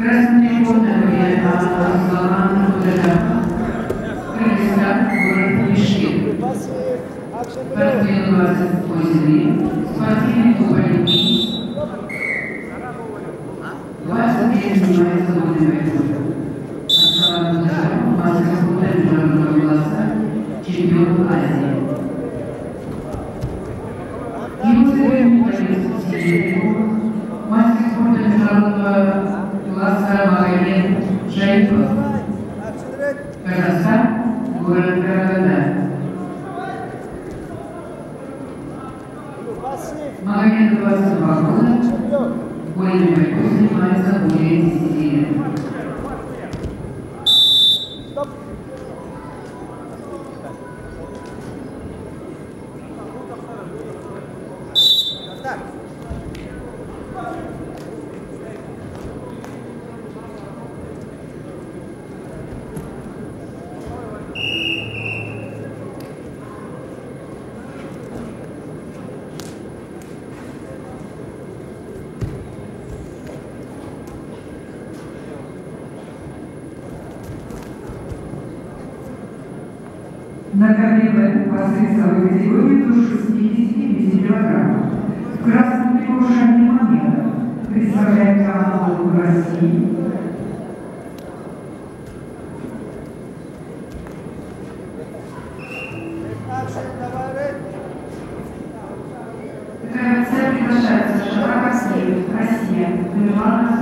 Красный Горный Аслан Удалов, Кыргызстан, город Мишки. Партия 28, спортивный клуб «Олимпий». 20 лет занимается водной борьбой. Аслан Удалов, мастер спорта международного класса, чемпион Азии. Его заявление мастер спорта международного класса Магомед Шарипов, Казахстан, город Караганда. Магомед 22 года, водной борьбой занимается более 10 лет. На КБ по весовой категории до 65 кг. В красном трико Шани Мамедов представляет команду России. Такая приглашается Шапрак Асеев, Россия, Милана.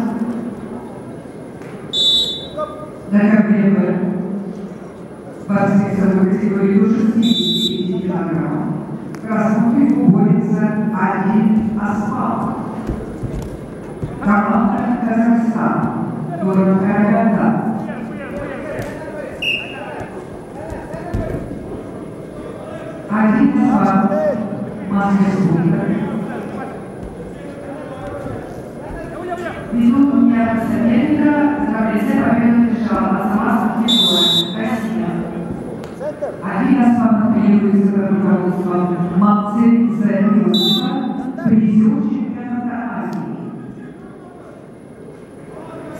На КБ по весовой категории до 65 кг. В красном трико борется Адиль Асфал. Команда Казахстан, город Караганда. Адиль Асфал, мастер спорта. Минуту дня соперника за призы победу держала Асмас Киркова, Россия. Адиль Асфал тренируется под руководством Максим Заилова, призер чемпионата Азии.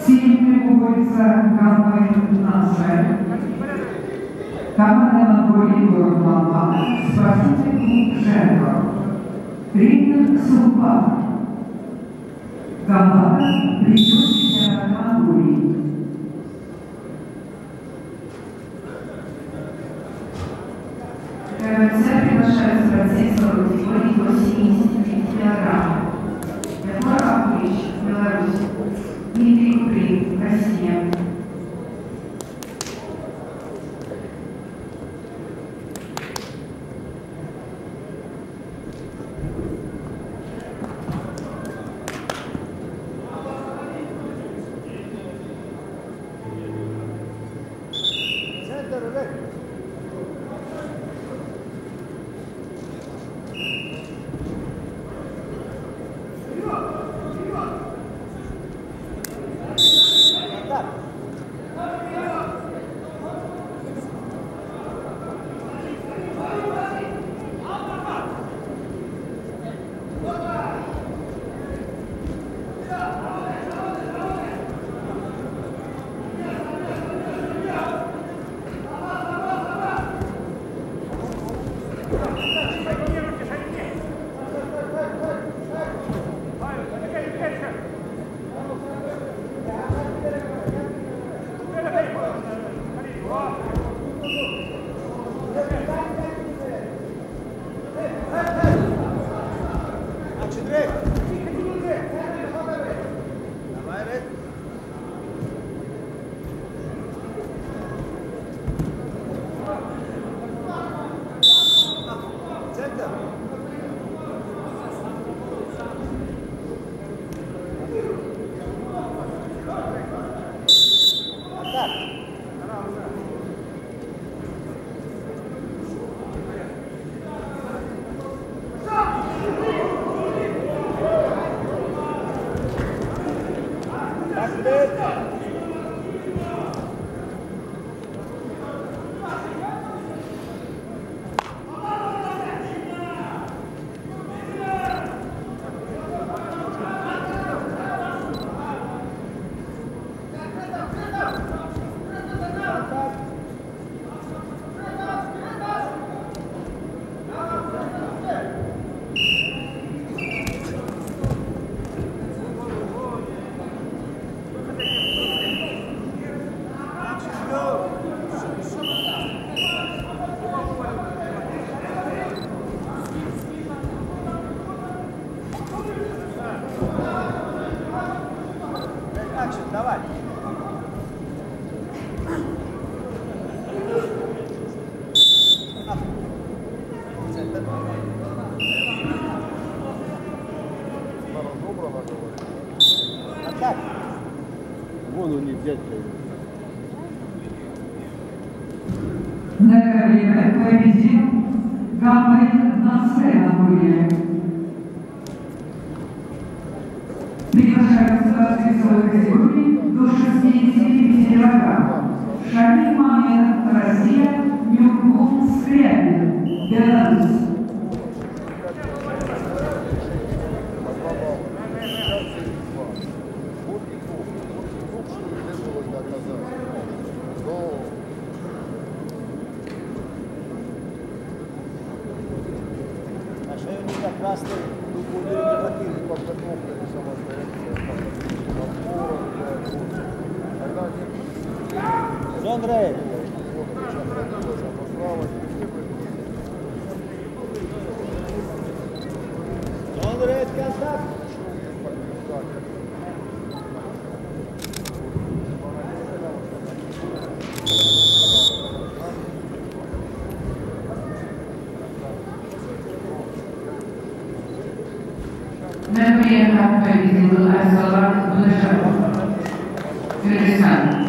Сильный борется Камбайн Насрай. Команда Монголии город Ламбан, спортивный клуб Жертва. Тренер Сулпа. Команда призер чемпионата Монголии. КВЦ приглашают спортсменов категории до 75 кг. Егор Акулич, Беларусь. Дмитрий Куприн, Россия. На ковре победил Гамбрин Насенабуе. Приглашаются в весовой категории до 65 килограмм. Шамиль Мамедов, Россия, Нюргун Скрябин, Беларусь. Красный негативный подготовка Джон Рэй. Джон Рэй, контакт. Например, победил Асалат Башаров, Кыргызстан.